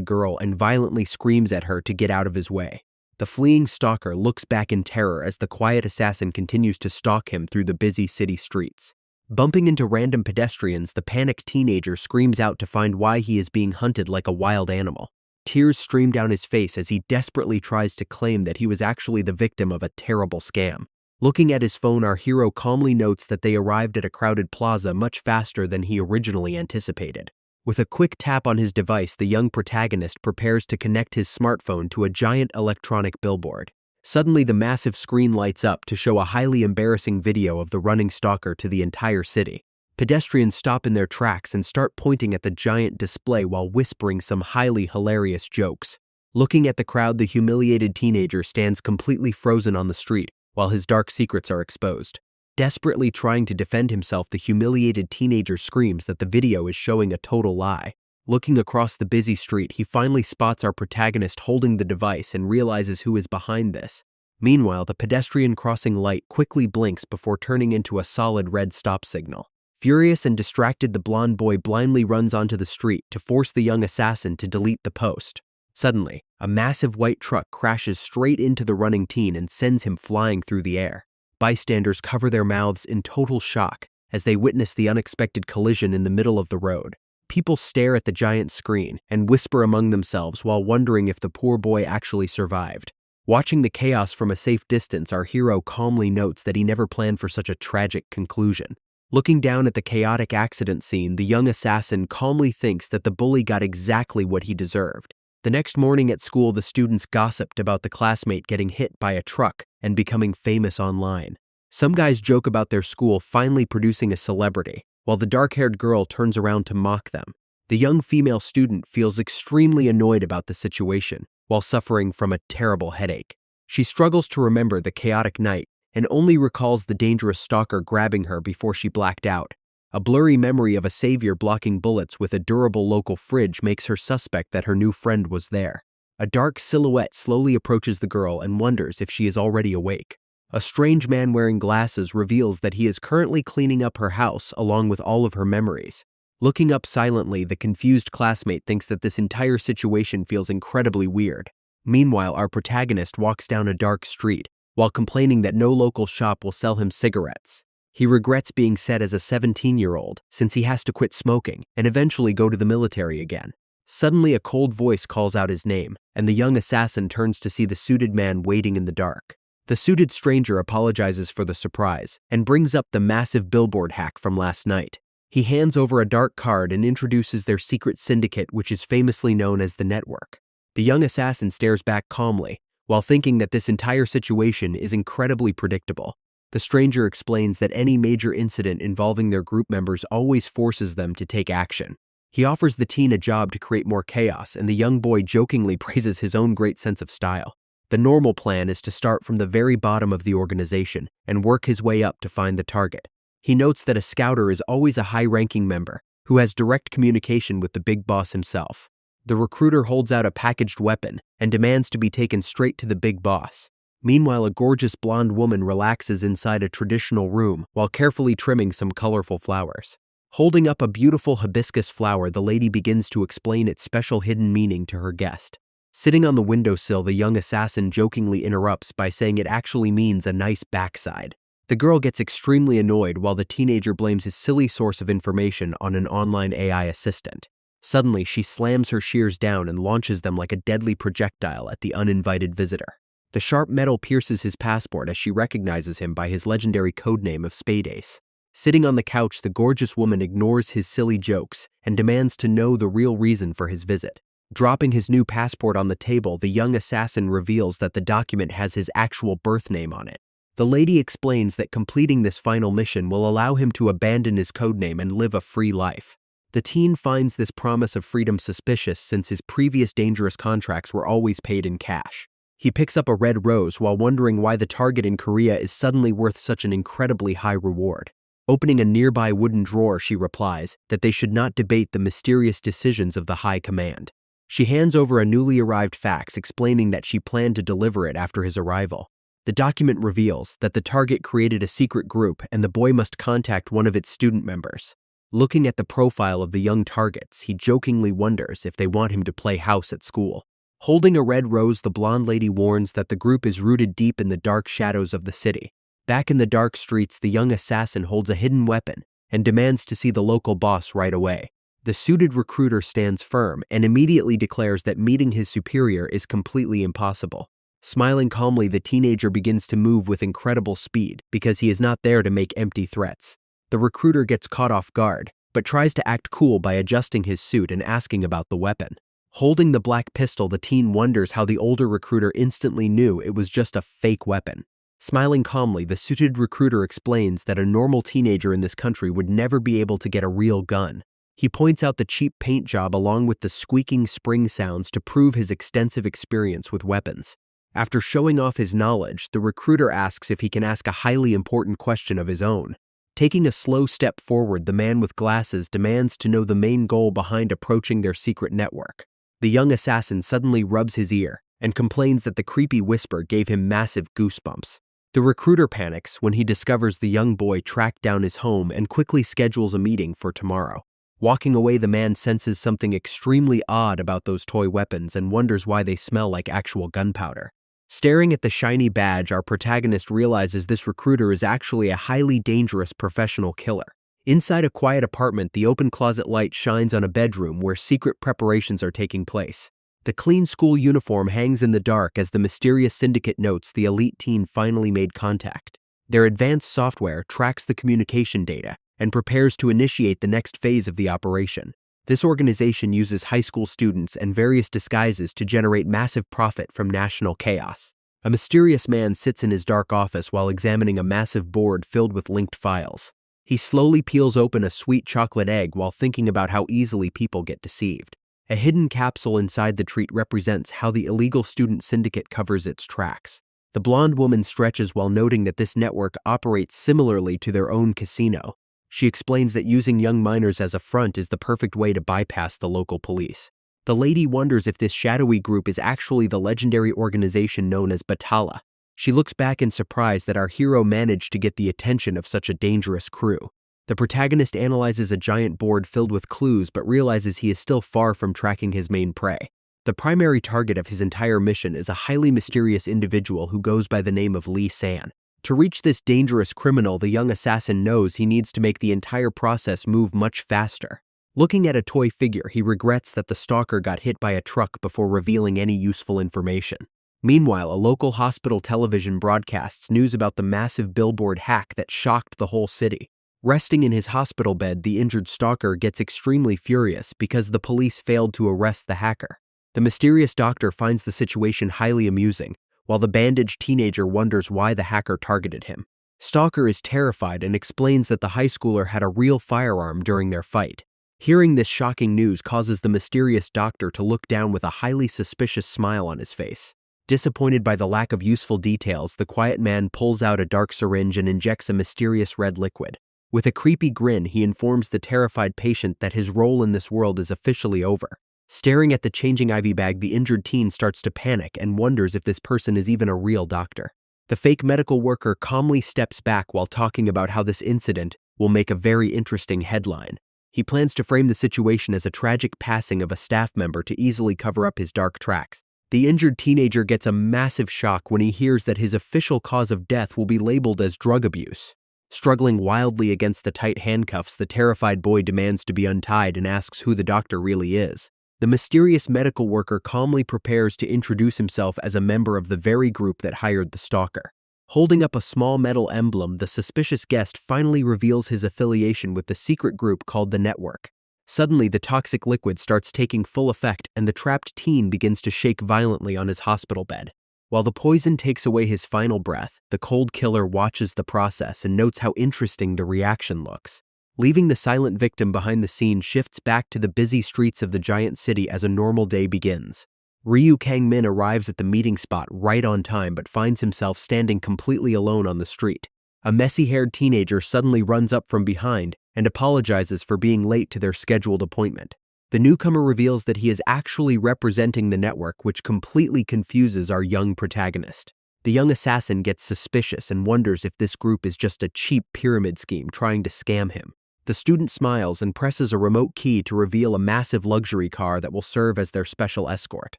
girl and violently screams at her to get out of his way. The fleeing stalker looks back in terror as the quiet assassin continues to stalk him through the busy city streets. Bumping into random pedestrians, the panicked teenager screams out to find why he is being hunted like a wild animal. Tears stream down his face as he desperately tries to claim that he was actually the victim of a terrible scam. Looking at his phone, our hero calmly notes that they arrived at a crowded plaza much faster than he originally anticipated. With a quick tap on his device, the young protagonist prepares to connect his smartphone to a giant electronic billboard. Suddenly, the massive screen lights up to show a highly embarrassing video of the running stalker to the entire city. Pedestrians stop in their tracks and start pointing at the giant display while whispering some highly hilarious jokes. Looking at the crowd, the humiliated teenager stands completely frozen on the street while his dark secrets are exposed. Desperately trying to defend himself, the humiliated teenager screams that the video is showing a total lie. Looking across the busy street, he finally spots our protagonist holding the device and realizes who is behind this. Meanwhile, the pedestrian crossing light quickly blinks before turning into a solid red stop signal. Furious and distracted, the blonde boy blindly runs onto the street to force the young assassin to delete the post. Suddenly, a massive white truck crashes straight into the running teen and sends him flying through the air. Bystanders cover their mouths in total shock as they witness the unexpected collision in the middle of the road. People stare at the giant screen and whisper among themselves while wondering if the poor boy actually survived. Watching the chaos from a safe distance, our hero calmly notes that he never planned for such a tragic conclusion. Looking down at the chaotic accident scene, the young assassin calmly thinks that the bully got exactly what he deserved. The next morning at school, the students gossiped about the classmate getting hit by a truck and becoming famous online. Some guys joke about their school finally producing a celebrity, while the dark-haired girl turns around to mock them. The young female student feels extremely annoyed about the situation, while suffering from a terrible headache. She struggles to remember the chaotic night and only recalls the dangerous stalker grabbing her before she blacked out. A blurry memory of a savior blocking bullets with a durable local fridge makes her suspect that her new friend was there. A dark silhouette slowly approaches the girl and wonders if she is already awake. A strange man wearing glasses reveals that he is currently cleaning up her house along with all of her memories. Looking up silently, the confused classmate thinks that this entire situation feels incredibly weird. Meanwhile, our protagonist walks down a dark street while complaining that no local shop will sell him cigarettes. He regrets being set as a 17-year-old since he has to quit smoking and eventually go to the military again. Suddenly, a cold voice calls out his name, and the young assassin turns to see the suited man waiting in the dark. The suited stranger apologizes for the surprise and brings up the massive billboard hack from last night. He hands over a dark card and introduces their secret syndicate, which is famously known as the Network. The young assassin stares back calmly, while thinking that this entire situation is incredibly predictable. The stranger explains that any major incident involving their group members always forces them to take action. He offers the teen a job to create more chaos, and the young boy jokingly praises his own great sense of style. The normal plan is to start from the very bottom of the organization and work his way up to find the target. He notes that a scouter is always a high-ranking member who has direct communication with the big boss himself. The recruiter holds out a packaged weapon and demands to be taken straight to the big boss. Meanwhile, a gorgeous blonde woman relaxes inside a traditional room while carefully trimming some colorful flowers. Holding up a beautiful hibiscus flower, the lady begins to explain its special hidden meaning to her guest. Sitting on the windowsill, the young assassin jokingly interrupts by saying it actually means a nice backside. The girl gets extremely annoyed while the teenager blames his silly source of information on an online AI assistant. Suddenly, she slams her shears down and launches them like a deadly projectile at the uninvited visitor. The sharp metal pierces his passport as she recognizes him by his legendary codename of Spade Ace. Sitting on the couch, the gorgeous woman ignores his silly jokes and demands to know the real reason for his visit. Dropping his new passport on the table, the young assassin reveals that the document has his actual birth name on it. The lady explains that completing this final mission will allow him to abandon his codename and live a free life. The teen finds this promise of freedom suspicious since his previous dangerous contracts were always paid in cash. He picks up a red rose while wondering why the target in Korea is suddenly worth such an incredibly high reward. Opening a nearby wooden drawer, she replies that they should not debate the mysterious decisions of the high command. She hands over a newly arrived fax explaining that she planned to deliver it after his arrival. The document reveals that the target created a secret group and the boy must contact one of its student members. Looking at the profile of the young targets, he jokingly wonders if they want him to play house at school. Holding a red rose, the blonde lady warns that the group is rooted deep in the dark shadows of the city. Back in the dark streets, the young assassin holds a hidden weapon and demands to see the local boss right away. The suited recruiter stands firm and immediately declares that meeting his superior is completely impossible. Smiling calmly, the teenager begins to move with incredible speed because he is not there to make empty threats. The recruiter gets caught off guard, but tries to act cool by adjusting his suit and asking about the weapon. Holding the black pistol, the teen wonders how the older recruiter instantly knew it was just a fake weapon. Smiling calmly, the suited recruiter explains that a normal teenager in this country would never be able to get a real gun. He points out the cheap paint job along with the squeaking spring sounds to prove his extensive experience with weapons. After showing off his knowledge, the recruiter asks if he can ask a highly important question of his own. Taking a slow step forward, the man with glasses demands to know the main goal behind approaching their secret network. The young assassin suddenly rubs his ear and complains that the creepy whisper gave him massive goosebumps. The recruiter panics when he discovers the young boy tracked down his home and quickly schedules a meeting for tomorrow. Walking away, the man senses something extremely odd about those toy weapons and wonders why they smell like actual gunpowder. Staring at the shiny badge, our protagonist realizes this recruiter is actually a highly dangerous professional killer. Inside a quiet apartment, the open closet light shines on a bedroom where secret preparations are taking place. The clean school uniform hangs in the dark as the mysterious syndicate notes the elite teen finally made contact. Their advanced software tracks the communication data and prepares to initiate the next phase of the operation. This organization uses high school students and various disguises to generate massive profit from national chaos. A mysterious man sits in his dark office while examining a massive board filled with linked files. He slowly peels open a sweet chocolate egg while thinking about how easily people get deceived. A hidden capsule inside the treat represents how the illegal student syndicate covers its tracks. The blonde woman stretches while noting that this network operates similarly to their own casino. She explains that using young minors as a front is the perfect way to bypass the local police. The lady wonders if this shadowy group is actually the legendary organization known as Batala. She looks back in surprise that our hero managed to get the attention of such a dangerous crew. The protagonist analyzes a giant board filled with clues but realizes he is still far from tracking his main prey. The primary target of his entire mission is a highly mysterious individual who goes by the name of Lee San. To reach this dangerous criminal, the young assassin knows he needs to make the entire process move much faster. Looking at a toy figure, he regrets that the stalker got hit by a truck before revealing any useful information. Meanwhile, a local hospital television broadcasts news about the massive billboard hack that shocked the whole city. Resting in his hospital bed, the injured stalker gets extremely furious because the police failed to arrest the hacker. The mysterious doctor finds the situation highly amusing, while the bandaged teenager wonders why the hacker targeted him. Stalker is terrified and explains that the high schooler had a real firearm during their fight. Hearing this shocking news causes the mysterious doctor to look down with a highly suspicious smile on his face. Disappointed by the lack of useful details, the quiet man pulls out a dark syringe and injects a mysterious red liquid. With a creepy grin, he informs the terrified patient that his role in this world is officially over. Staring at the changing IV bag, the injured teen starts to panic and wonders if this person is even a real doctor. The fake medical worker calmly steps back while talking about how this incident will make a very interesting headline. He plans to frame the situation as a tragic passing of a staff member to easily cover up his dark tracks. The injured teenager gets a massive shock when he hears that his official cause of death will be labeled as drug abuse. Struggling wildly against the tight handcuffs, the terrified boy demands to be untied and asks who the doctor really is. The mysterious medical worker calmly prepares to introduce himself as a member of the very group that hired the stalker. Holding up a small metal emblem, the suspicious guest finally reveals his affiliation with the secret group called the Network. Suddenly, the toxic liquid starts taking full effect and the trapped teen begins to shake violently on his hospital bed. While the poison takes away his final breath, the cold killer watches the process and notes how interesting the reaction looks. Leaving the silent victim behind, the scene shifts back to the busy streets of the giant city as a normal day begins. Ryu Kang-min arrives at the meeting spot right on time but finds himself standing completely alone on the street. A messy-haired teenager suddenly runs up from behind and apologizes for being late to their scheduled appointment. The newcomer reveals that he is actually representing the network, which completely confuses our young protagonist. The young assassin gets suspicious and wonders if this group is just a cheap pyramid scheme trying to scam him. The student smiles and presses a remote key to reveal a massive luxury car that will serve as their special escort.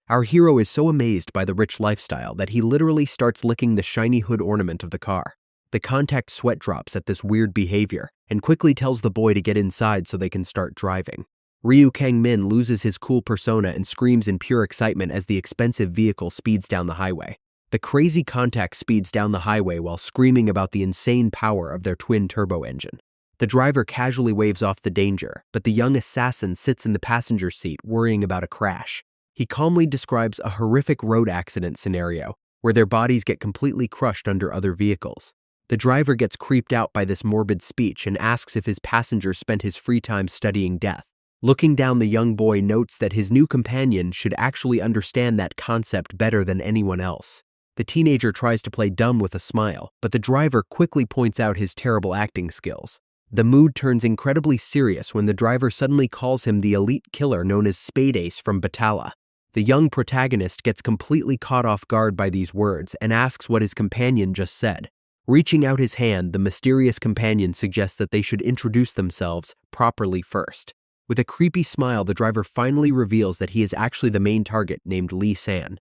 Our hero is so amazed by the rich lifestyle that he literally starts licking the shiny hood ornament of the car. The contact sweat drops at this weird behavior and quickly tells the boy to get inside so they can start driving. Ryu Kang-min loses his cool persona and screams in pure excitement as the expensive vehicle speeds down the highway. The crazy contact speeds down the highway while screaming about the insane power of their twin-turbo engine. The driver casually waves off the danger, but the young assassin sits in the passenger seat worrying about a crash. He calmly describes a horrific road accident scenario where their bodies get completely crushed under other vehicles. The driver gets creeped out by this morbid speech and asks if his passenger spent his free time studying death. Looking down, the young boy notes that his new companion should actually understand that concept better than anyone else. The teenager tries to play dumb with a smile, but the driver quickly points out his terrible acting skills. The mood turns incredibly serious when the driver suddenly calls him the elite killer known as Spade Ace from Batala. The young protagonist gets completely caught off guard by these words and asks what his companion just said. Reaching out his hand, the mysterious companion suggests that they should introduce themselves properly first. With a creepy smile, the driver finally reveals that he is actually the main target named Lee San.